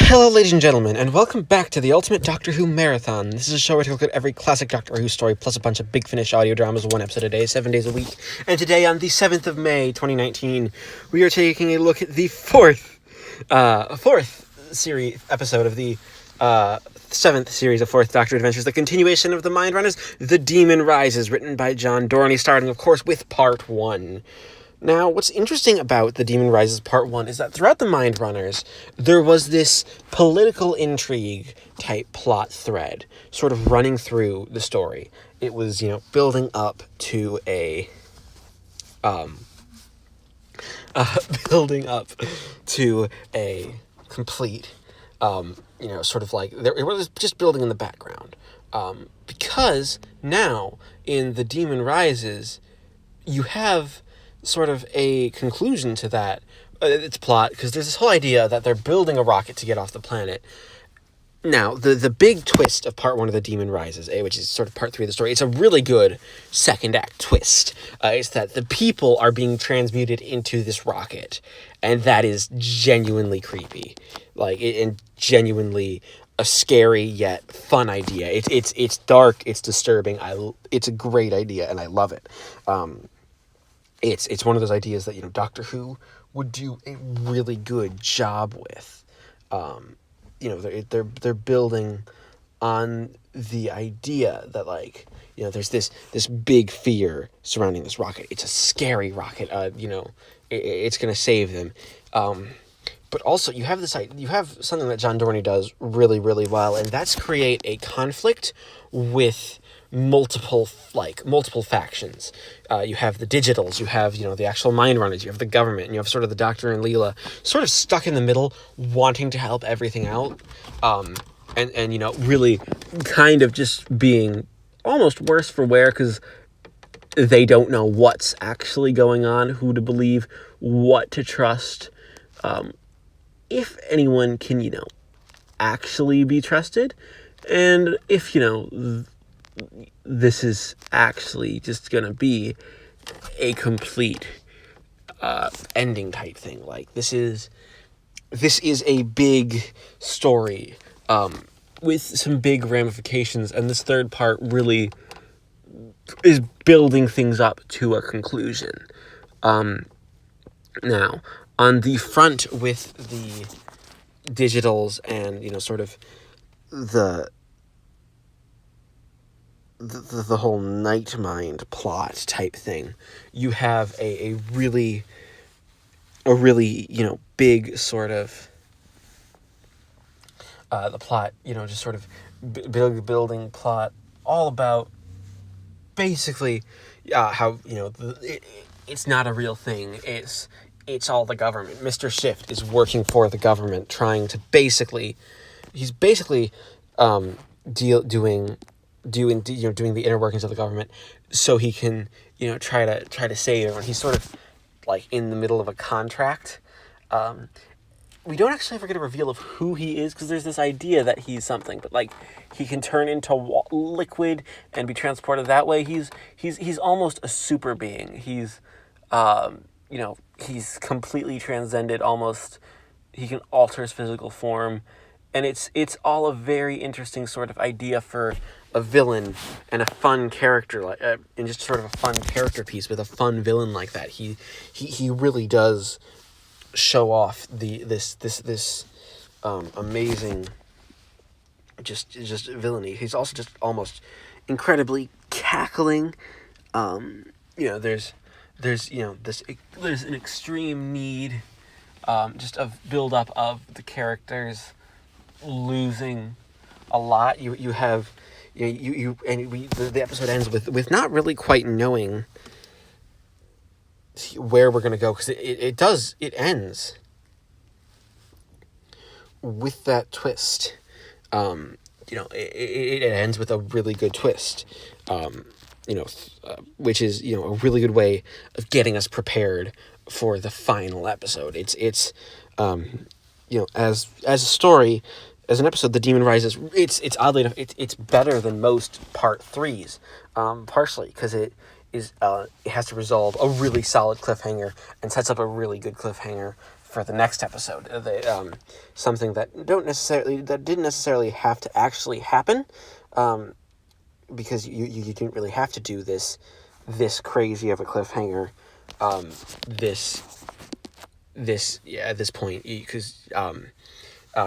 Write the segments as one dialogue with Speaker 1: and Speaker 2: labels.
Speaker 1: Hello, ladies and gentlemen, and welcome back to the Ultimate Doctor Who Marathon. This is a show where I look at every classic Doctor Who story, plus a bunch of Big Finish audio dramas, one episode a day, 7 days a week. And today, on the 7th of May, 2019, we are taking a look at the fourth series episode of the seventh series of Fourth Doctor Adventures, the continuation of the Mind Runners, The Demon Rises, written by John Dorney, starting, of course, with Part 1. Now, what's interesting about The Demon Rises Part 1 is that throughout the Mind Runners, there was this political intrigue type plot thread sort of running through the story. It was, building up to a complete, sort of like, it was just building in the background. Because now, in The Demon Rises, you have sort of a conclusion to that, its plot, because there's this whole idea that they're building a rocket to get off the planet. Now, the big twist of Part 1 of The Demon Rises, which is sort of Part 3 of the story, it's a really good second act twist. It's that the people are being transmuted into this rocket, and that is genuinely creepy. And genuinely a scary yet fun idea. It's dark, it's disturbing, it's a great idea, and I love it. It's one of those ideas that, Doctor Who would do a really good job with. They're building on the idea that, there's this big fear surrounding this rocket. It's a scary rocket. It's going to save them. But also you have something that John Dorney does really, really well, and that's create a conflict with multiple factions. You have the digitals, you have, the actual Mind Runners, you have the government, and you have sort of the Doctor and Leela sort of stuck in the middle, wanting to help everything out, and really kind of just being almost worse for wear, because they don't know what's actually going on, who to believe, what to trust, if anyone can, actually be trusted, and if, this is actually just gonna be a complete ending type thing. This is a big story with some big ramifications, and this third part really is building things up to a conclusion. Now, on the front with the digitals and sort of the whole Night Mind plot type thing, you have a really big sort of the plot, just sort of building plot, all about basically how it's not a real thing. It's all the government. Mr. Shift is working for the government, trying to he's basically doing the inner workings of the government, so he can try to save everyone. He's sort of in the middle of a contract. We don't actually ever get a reveal of who he is, because there's this idea that he's something, but he can turn into liquid and be transported that way. He's almost a super being. He's he's completely transcended. Almost, he can alter his physical form. And it's all a very interesting sort of idea for a villain and a fun character, and just sort of a fun character piece with a fun villain like that. He really does show off this amazing just villainy. He's also just almost incredibly cackling. There's an extreme need just of build up of the characters losing a lot. You have the episode ends with not really quite knowing where we're going to go, because it ends with that twist. It ends with a really good twist, which is a really good way of getting us prepared for the final episode. It's as a story, as an episode, The Demon Rises, it's oddly enough, it's better than most Part 3s, partially because it has to resolve a really solid cliffhanger and sets up a really good cliffhanger for the next episode. Something that didn't necessarily have to actually happen, because you didn't really have to do this crazy of a cliffhanger, this at this point, because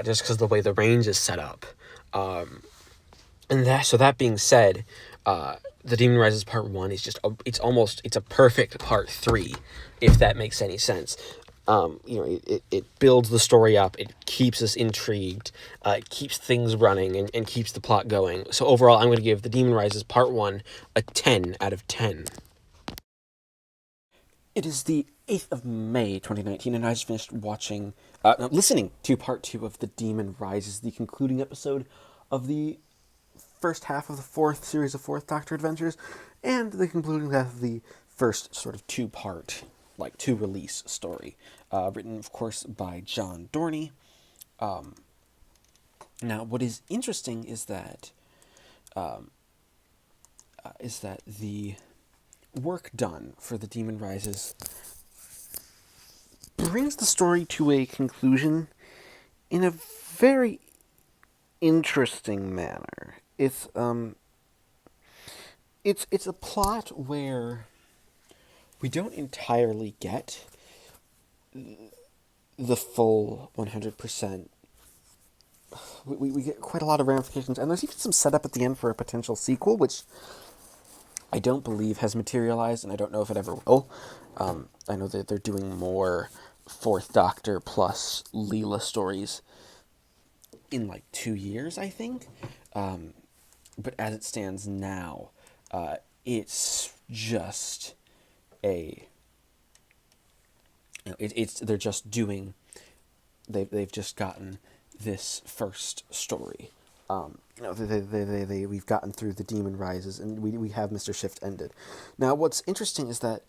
Speaker 1: just because of the way the range is set up. And that being said, The Demon Rises Part 1 is it's a perfect Part 3, if that makes any sense. It builds the story up, it keeps us intrigued, it keeps things running, and keeps the plot going. So overall, I'm going to give The Demon Rises Part 1 a 10 out of 10. It is the 8th of May, 2019, and I just finished listening to Part 2 of The Demon Rises, the concluding episode of the first half of the fourth series of Fourth Doctor Adventures, and the concluding half of the first sort of two-part, two-release story, written, of course, by John Dorney. Now, what is interesting is that the work done for The Demon Rises brings the story to a conclusion in a very interesting manner. It's a plot where we don't entirely get the full 100%. We get quite a lot of ramifications, and there's even some setup at the end for a potential sequel, which I don't believe has materialized, and I don't know if it ever will. I know that they're doing more Fourth Doctor plus Leela stories in 2 years, I think. But as it stands now, it's just they're just doing. They've just gotten this first story. We've gotten through The Demon Rises, and we have Mr. Shift ended. Now, what's interesting is that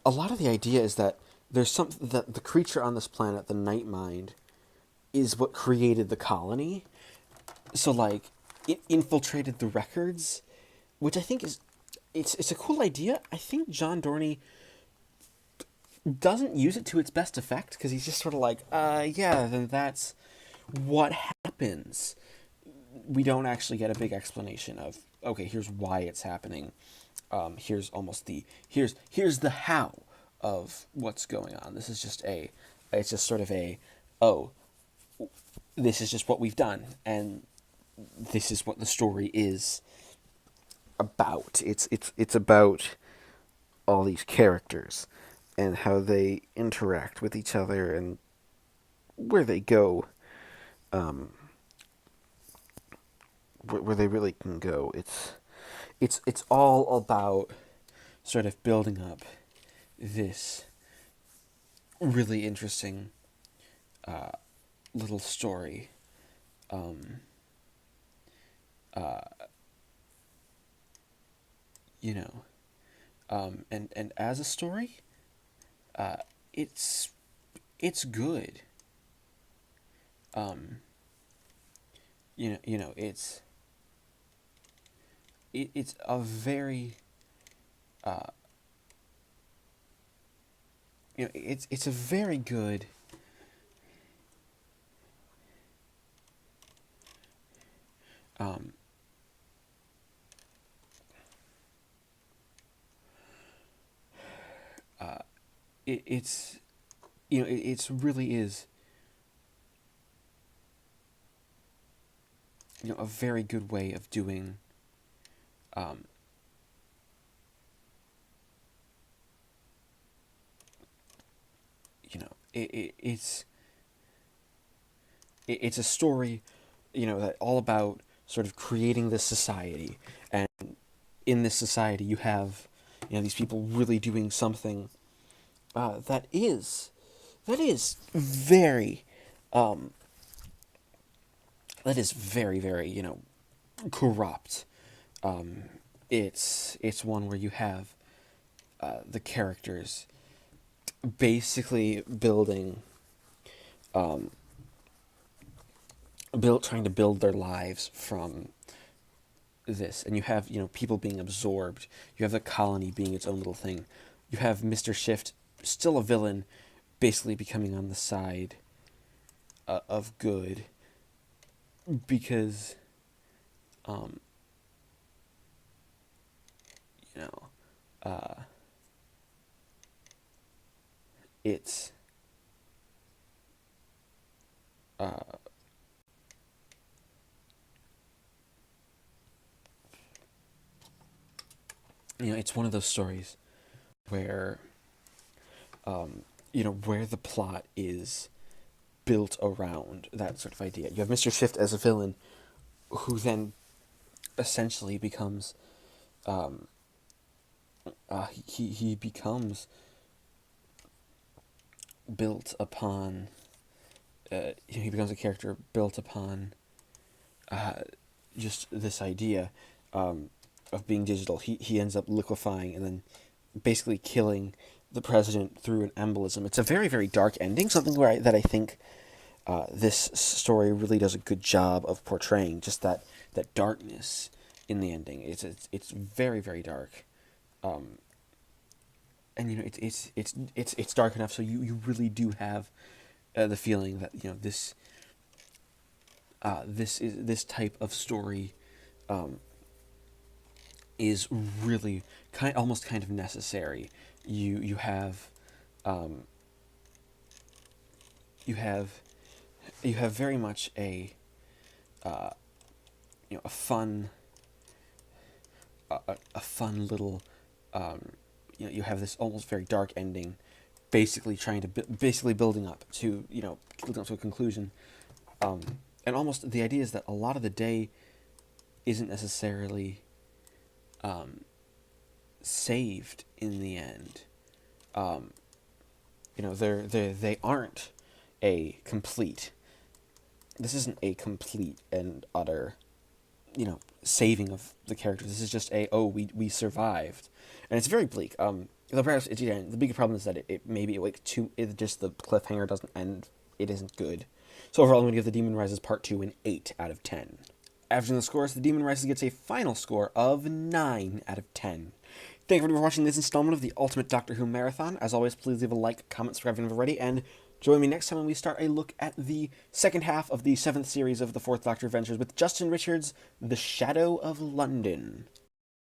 Speaker 1: a lot of the idea is that there's that the creature on this planet, the Night Mind, is what created the colony. So, it infiltrated the records, which I think it's a cool idea. I think John Dorney doesn't use it to its best effect, because he's just sort of then that's what happens. We don't actually get a big explanation of, okay, here's why it's happening. Here's the how of what's going on. This is just it's just sort of this is just what we've done, and this is what the story is about. It's about all these characters and how they interact with each other and where they go, where they really can go. It's all about sort of building up this really interesting little story. And as a story, it's good. It's a very it's a very good it's really is a very good way of doing it's a story that all about sort of creating this society, and in this society you have these people really doing something that is very very corrupt. It's one where you have the characters basically trying to build their lives from this, and you have people being absorbed. You have the colony being its own little thing. You have Mr. Shift, still a villain, basically becoming on the side of good because, um, you know, it's uh, it's one of those stories where, where the plot is built around that sort of idea. You have Mr. Shift as a villain, who then essentially becomes, he becomes built upon, he becomes a character built upon just this idea of being digital. He ends up liquefying and then basically killing the president through an embolism. It's a very, very dark ending, something that I think this story really does a good job of portraying, just that darkness in the ending. It's very, very dark. And it's dark enough so you really do have the feeling that this type of story is really almost kind of necessary. You have you have you have very much a fun a fun little you have this almost very dark ending, basically basically building up to a conclusion, and almost the idea is that a lot of the day isn't necessarily saved in the end. They aren't a complete. This isn't a complete and utter, saving of the characters. This is just we survived, and it's very bleak. The big problem is that just the cliffhanger doesn't end. It isn't good. So overall, I'm going to give The Demon Rises Part 2 an 8 out of 10. Averaging the scores, The Demon Rises gets a final score of 9 out of 10. Thank you for watching this installment of the Ultimate Doctor Who Marathon. As always, please leave a like, comment, subscribe if you haven't already, and join me next time when we start a look at the second half of the 7th series of the 4th Doctor Adventures with Justin Richards' The Shadow of London.